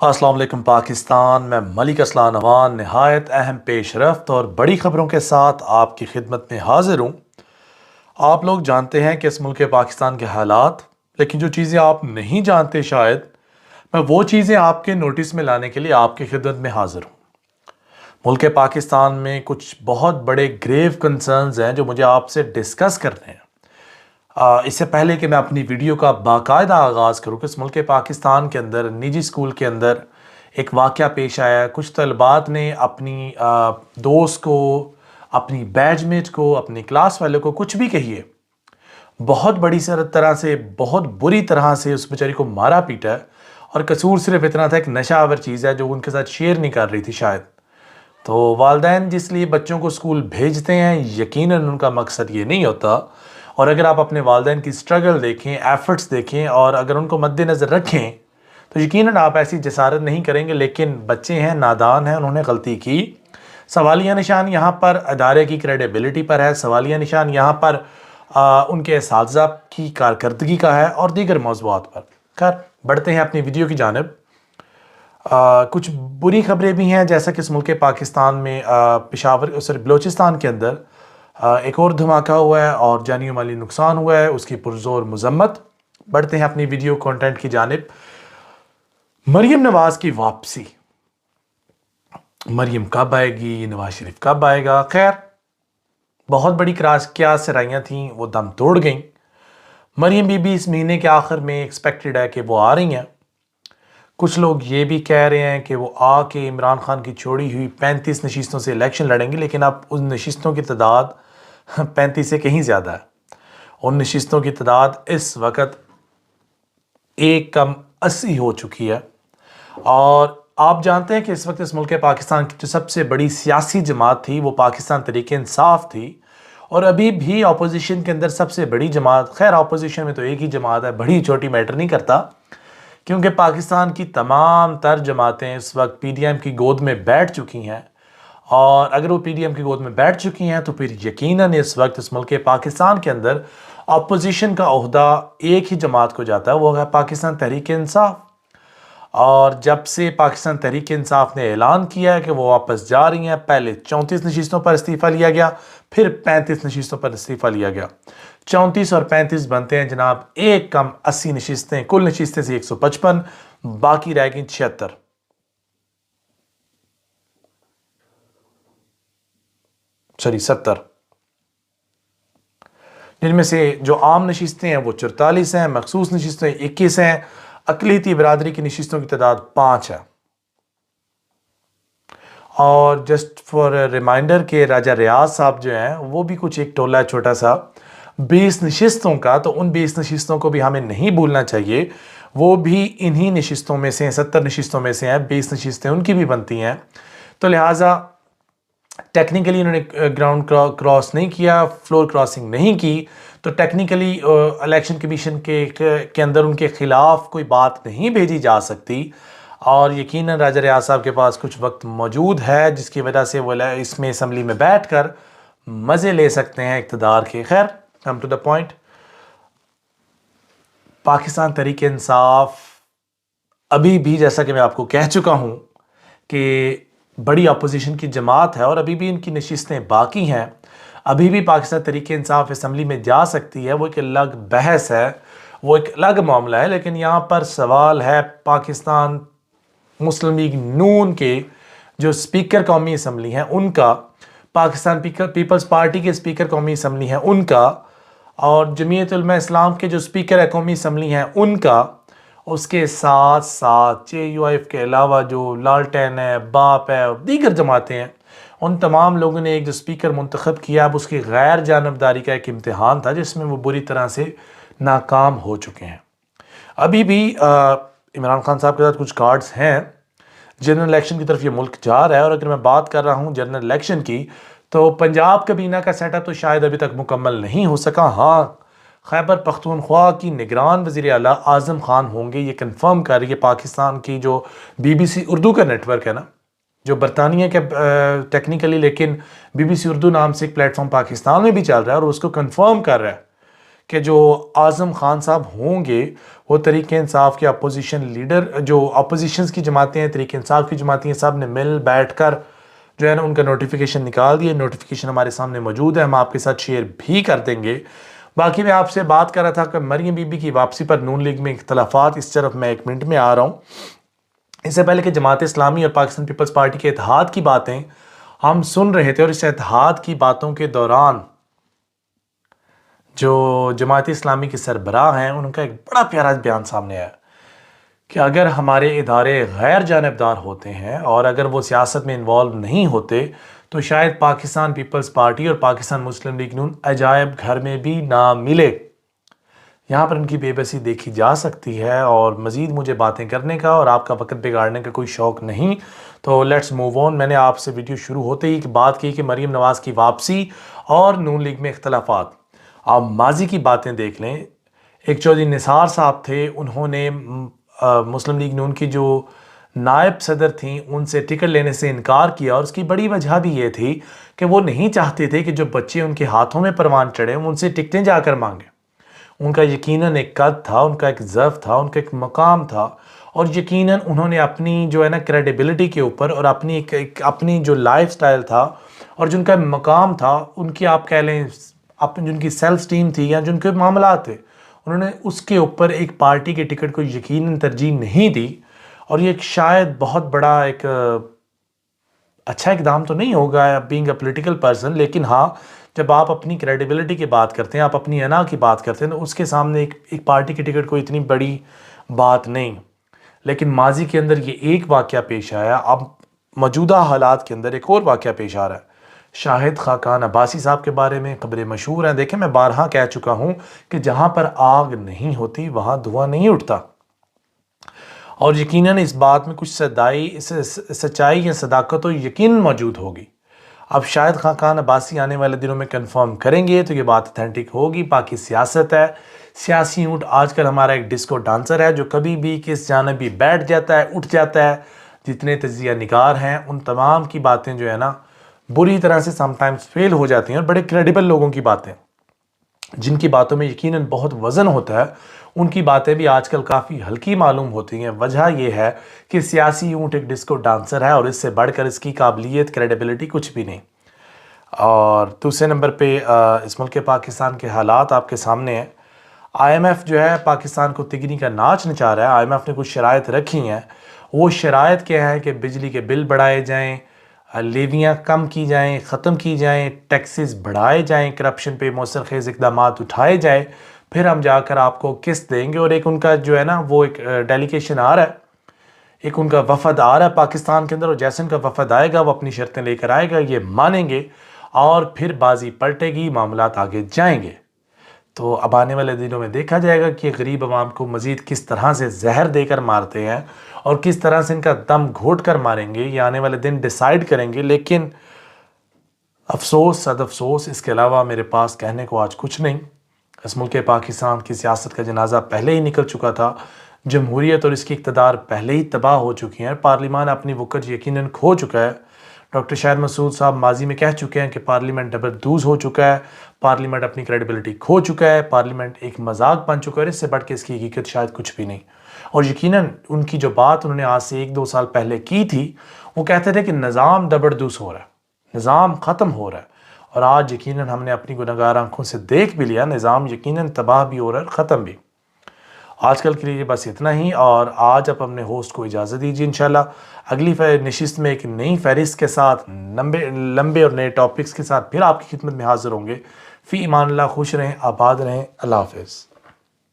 السلام علیکم پاکستان، میں ملک اسلان نوان نہایت اہم پیش رفت اور بڑی خبروں کے ساتھ آپ کی خدمت میں حاضر ہوں۔ آپ لوگ جانتے ہیں کہ اس ملک پاکستان کے حالات، لیکن جو چیزیں آپ نہیں جانتے شاید، میں وہ چیزیں آپ کے نوٹس میں لانے کے لیے آپ کی خدمت میں حاضر ہوں۔ ملک پاکستان میں کچھ بہت بڑے گریو کنسرنز ہیں جو مجھے آپ سے ڈسکس کرنے ہیں۔ اس سے پہلے کہ میں اپنی ویڈیو کا باقاعدہ آغاز کروں کہ اس ملک پاکستان کے اندر نجی سکول کے اندر ایک واقعہ پیش آیا ہے۔ کچھ طلبات نے اپنی دوست کو، اپنی بیچ میٹ کو، اپنی کلاس والے کو، کچھ بھی کہیے، بہت بڑی طرح سے، بہت بری طرح سے اس بیچاری کو مارا پیٹا ہے، اور قصور صرف اتنا تھا، ایک نشہ آور چیز ہے جو ان کے ساتھ شیئر نہیں کر رہی تھی شاید۔ تو والدین جس لیے بچوں کو سکول بھیجتے ہیں، یقیناً ان کا مقصد یہ نہیں ہوتا۔ اور اگر آپ اپنے والدین کی سٹرگل دیکھیں، ایفرٹس دیکھیں، اور اگر ان کو مد نظر رکھیں تو یقیناً آپ ایسی جسارت نہیں کریں گے، لیکن بچے ہیں، نادان ہیں، انہوں نے غلطی کی۔ سوالیہ نشان یہاں پر ادارے کی کریڈیبلٹی پر ہے، سوالیہ نشان یہاں پر ان کے اساتذہ کی کارکردگی کا ہے، اور دیگر موضوعات پر۔ خیر، بڑھتے ہیں اپنی ویڈیو کی جانب۔ کچھ بری خبریں بھی ہیں، جیسا کہ اس ملک پاکستان میں بلوچستان کے اندر ایک اور دھماکہ ہوا ہے اور جانی و مالی نقصان ہوا ہے، اس کی پرزور مذمت۔ بڑھتے ہیں اپنی ویڈیو کنٹینٹ کی جانب۔ مریم نواز کی واپسی، مریم کب آئے گی، نواز شریف کب آئے گا؟ خیر، بہت بڑی کیا سرائیاں تھیں، وہ دم توڑ گئیں۔ مریم بی بی اس مہینے کے آخر میں ایکسپیکٹڈ ہے کہ وہ آ رہی ہیں۔ کچھ لوگ یہ بھی کہہ رہے ہیں کہ وہ آ کے عمران خان کی چھوڑی ہوئی 35 نشستوں سے الیکشن لڑیں گے، لیکن اب ان نشستوں کی تعداد 35 سے کہیں زیادہ ہے۔ ان نشستوں کی تعداد اس وقت 1:80 ہو چکی ہے، اور آپ جانتے ہیں کہ اس وقت اس ملک پاکستان کی جو سب سے بڑی سیاسی جماعت تھی وہ پاکستان تحریک انصاف تھی، اور ابھی بھی اپوزیشن کے اندر سب سے بڑی جماعت، خیر اپوزیشن میں تو ایک ہی جماعت ہے، بڑی چھوٹی میٹر نہیں کرتا، کیونکہ پاکستان کی تمام تر جماعتیں اس وقت پی ڈی ایم کی گود میں بیٹھ چکی ہیں، اور اگر وہ پی ڈی ایم کی گود میں بیٹھ چکی ہیں تو پھر یقیناً اس وقت اس ملک پاکستان کے اندر اپوزیشن کا عہدہ ایک ہی جماعت کو جاتا ہے، وہ ہے پاکستان تحریک انصاف۔ اور جب سے پاکستان تحریک انصاف نے اعلان کیا ہے کہ وہ واپس جا رہی ہیں، پہلے 34 نشستوں پر استعفیٰ لیا گیا، پھر 35 نشستوں پر استعفیٰ لیا گیا۔ 34 اور 35 بنتے ہیں جناب 1:80 نشستیں، کل نشستیں سے 155، باقی رہ گئیں 76، سوری 70، جن میں سے جو عام نشستیں ہیں وہ 44 ہیں، مخصوص نشستیں 21 ہیں، اقلیتی برادری کی نشستوں کی تعداد 5 ہے۔ اور جسٹ فار ریمائنڈر کہ راجہ ریاض صاحب جو ہیں وہ بھی کچھ ایک ٹولہ چھوٹا سا 20 نشستوں کا، تو ان 20 نشستوں کو بھی ہمیں نہیں بھولنا چاہیے، وہ بھی انہی نشستوں میں سے ہیں، 70 نشستوں میں سے ہیں، 20 نشستیں ان کی بھی بنتی ہیں۔ تو لہٰذا ٹیکنیکلی انہوں نے گراؤنڈ کراس نہیں کیا، فلور کراسنگ نہیں کی، تو ٹیکنیکلی الیکشن کمیشن کے اندر ان کے خلاف کوئی بات نہیں بھیجی جا سکتی، اور یقیناً راجہ ریاض صاحب کے پاس کچھ وقت موجود ہے جس کی وجہ سے وہ اس میں اسمبلی میں بیٹھ کر مزے لے سکتے ہیں اقتدار کے۔ خیر، come to the point, Pakistan Tehreek Insaf ابھی بھی، جیسا کہ میں آپ کو کہہ چکا ہوں، کہ بڑی اپوزیشن کی جماعت ہے، اور ابھی بھی ان کی نشستیں باقی ہیں، ابھی بھی پاکستان تحریک انصاف اسمبلی میں جا سکتی ہے، وہ ایک الگ بحث ہے، وہ ایک الگ معاملہ ہے، لیکن یہاں پر سوال ہے پاکستان مسلم لیگ نون کے جو سپیکر قومی اسمبلی ہیں ان کا، پاکستان پیپلز پارٹی کے سپیکر قومی اسمبلی ہیں ان کا، اور جمعیت علماء اسلام کے جو سپیکر قومی اسمبلی ہیں ان کا، اس کے ساتھ ساتھ جے یو آئی ایف کے علاوہ جو لالٹین ہے، باپ ہے اور دیگر جماعتیں ہیں، ان تمام لوگوں نے ایک جو سپیکر منتخب کیا، اب اس کی غیر جانبداری کا ایک امتحان تھا جس میں وہ بری طرح سے ناکام ہو چکے ہیں۔ ابھی بھی عمران خان صاحب کے ساتھ کچھ کارڈز ہیں، جنرل الیکشن کی طرف یہ ملک جا رہا ہے، اور اگر میں بات کر رہا ہوں جنرل الیکشن کی، تو پنجاب کابینہ کا سیٹ اپ تو شاید ابھی تک مکمل نہیں ہو سکا۔ ہاں، خیبر پختونخوا کی نگران وزیر اعلیٰ اعظم خان ہوں گے، یہ کنفرم کر رہی ہے پاکستان کی جو بی بی سی اردو کا نیٹ ورک ہے نا، جو برطانیہ کے ٹیکنیکلی، لیکن بی بی سی اردو نام سے ایک پلیٹ فارم پاکستان میں بھی چل رہا ہے، اور اس کو کنفرم کر رہا ہے کہ جو اعظم خان صاحب ہوں گے وہ تحریک انصاف کے اپوزیشن لیڈر، جو اپوزیشنز کی جماعتیں ہیں، تحریک انصاف کی جماعتیں ہیں، سب نے مل بیٹھ کر جو ہے نا ان کا نوٹیفیکیشن نکال دیا۔ نوٹیفیکیشن ہمارے سامنے موجود ہے، ہم آپ کے ساتھ شیئر بھی کر دیں گے۔ باقی میں آپ سے بات کر رہا تھا کہ مریم بی بی کی واپسی پر نون لیگ میں اختلافات، اس طرف میں 1 منٹ میں آ رہا ہوں۔ اس سے پہلے کہ جماعت اسلامی اور پاکستان پیپلز پارٹی کے اتحاد کی باتیں ہم سن رہے تھے، اور اس اتحاد کی باتوں کے دوران جو جماعت اسلامی کے سربراہ ہیں ان کا ایک بڑا پیارا بیان سامنے آیا کہ اگر ہمارے ادارے غیر جانبدار ہوتے ہیں اور اگر وہ سیاست میں انوالو نہیں ہوتے تو شاید پاکستان پیپلز پارٹی اور پاکستان مسلم لیگ نون عجائب گھر میں بھی نہ ملے۔ یہاں پر ان کی بے بسی دیکھی جا سکتی ہے، اور مزید مجھے باتیں کرنے کا اور آپ کا وقت بگاڑنے کا کوئی شوق نہیں، تو لیٹس موو آن۔ میں نے آپ سے ویڈیو شروع ہوتے ہی بات کی کہ مریم نواز کی واپسی اور نون لیگ میں اختلافات۔ آپ ماضی کی باتیں دیکھ لیں، ایک چودھری نثار صاحب تھے، انہوں نے مسلم لیگ نون کی جو نائب صدر تھیں ان سے ٹکٹ لینے سے انکار کیا، اور اس کی بڑی وجہ بھی یہ تھی کہ وہ نہیں چاہتے تھے کہ جو بچے ان کے ہاتھوں میں پروان چڑھے ان سے ٹکٹیں جا کر مانگیں۔ ان کا یقیناً ایک قد تھا، ان کا ایک ظرف تھا، ان کا ایک مقام تھا، اور یقیناً انہوں نے اپنی جو ہے نا کریڈیبلٹی کے اوپر اور اپنی جو لائف سٹائل تھا اور جن کا مقام تھا، ان کی آپ کہہ لیں جن کی سیلف اسٹیم تھی یا جن کے معاملات تھے، انہوں نے اس کے اوپر ایک پارٹی کے ٹکٹ کو یقیناً ترجیح نہیں دی۔ اور یہ ایک شاید بہت بڑا ایک اچھا اقدام تو نہیں ہوگا بینگ اے پولیٹیکل پرسن، لیکن ہاں جب آپ اپنی کریڈیبلٹی کی بات کرتے ہیں، آپ اپنی انا کی بات کرتے ہیں، تو اس کے سامنے ایک پارٹی کے ٹکٹ کو اتنی بڑی بات نہیں۔ لیکن ماضی کے اندر یہ ایک واقعہ پیش آیا، اب موجودہ حالات کے اندر ایک اور واقعہ پیش آ رہا ہے۔ شاہد خاقان عباسی صاحب کے بارے میں خبریں مشہور ہیں۔ دیکھیں میں بارہا کہہ چکا ہوں کہ جہاں پر آگ نہیں ہوتی وہاں دھواں نہیں اٹھتا، اور یقیناً اس بات میں کچھ سچائی یا صداقت تو یقیناً موجود ہوگی۔ اب شاہد خاقان عباسی آنے والے دنوں میں کنفرم کریں گے تو یہ بات اتھینٹک ہوگی۔ باقی سیاست ہے، سیاسی اونٹ آج کل ہمارا ایک ڈسکو ڈانسر ہے جو کبھی بھی کس جانب بھی بیٹھ جاتا ہے، اٹھ جاتا ہے۔ جتنے تجزیہ نگار ہیں ان تمام کی باتیں جو ہے نا بری طرح سے سم ٹائمز فیل ہو جاتی ہیں، اور بڑے کریڈیبل لوگوں کی باتیں جن کی باتوں میں یقیناً بہت وزن ہوتا ہے، ان کی باتیں بھی آج کل کافی ہلکی معلوم ہوتی ہیں۔ وجہ یہ ہے کہ سیاسی اونٹ ایک ڈسکو ڈانسر ہے، اور اس سے بڑھ کر اس کی قابلیت کریڈیبلٹی کچھ بھی نہیں۔ اور دوسرے نمبر پہ اس ملک پاکستان کے حالات آپ کے سامنے ہیں۔ آئی ایم ایف جو ہے پاکستان کو تگنی کا ناچ نچا رہا ہے۔ آئی ایم ایف نے کچھ شرائط رکھی ہیں، وہ شرائط کیا ہے کہ بجلی کے بل بڑھائے جائیں، لیویاں کم کی جائیں، ختم کی جائیں، ٹیکسز بڑھائے جائیں، کرپشن پہ مؤثر خیز اقدامات اٹھائے جائیں، پھر ہم جا کر آپ کو قسط دیں گے۔ اور ایک ان کا جو ہے نا وہ ایک ڈیلیگیشن آ رہا ہے، ایک ان کا وفد آ رہا ہے پاکستان کے اندر، اور جیسے ان کا وفد آئے گا وہ اپنی شرطیں لے کر آئے گا، یہ مانیں گے اور پھر بازی پلٹے گی، معاملات آگے جائیں گے۔ تو اب آنے والے دنوں میں دیکھا جائے گا کہ غریب عوام کو مزید کس طرح سے زہر دے کر مارتے ہیں اور کس طرح سے ان کا دم گھوٹ کر ماریں گے، یہ آنے والے دن ڈیسائیڈ کریں گے۔ لیکن افسوس صد افسوس، اس کے علاوہ میرے پاس کہنے کو آج کچھ نہیں۔ اس ملک پاکستان کی سیاست کا جنازہ پہلے ہی نکل چکا تھا، جمہوریت اور اس کی اقتدار پہلے ہی تباہ ہو چکی ہیں، پارلیمان اپنی وقت یقیناً کھو چکا ہے۔ ڈاکٹر شاہد مسعود صاحب ماضی میں کہہ چکے ہیں کہ پارلیمنٹ ڈبردوز ہو چکا ہے، پارلیمنٹ اپنی کریڈیبلٹی کھو چکا ہے، پارلیمنٹ ایک مذاق بن چکا ہے، اس سے بڑھ کے اس کی حقیقت شاید کچھ بھی نہیں۔ اور یقیناً ان کی جو بات انہوں نے آج سے 1-2 سال پہلے کی تھی، وہ کہتے تھے کہ نظام ڈبردوز ہو رہا ہے، نظام ختم ہو رہا ہے، اور آج یقیناً ہم نے اپنی گنہگار آنکھوں سے دیکھ بھی لیا، نظام یقیناً تباہ بھی ہو رہا ہے، ختم بھی۔ آج کل کے لیے بس اتنا ہی، اور آج اب اپنے ہوسٹ کو اجازت دیجیے۔ انشاءاللہ اگلی نشست میں ایک نئی فہرست کے ساتھ لمبے اور نئے ٹاپکس کے ساتھ پھر آپ کی خدمت میں حاضر ہوں گے۔ فی امان اللہ، خوش رہیں، آباد رہیں، اللہ حافظ۔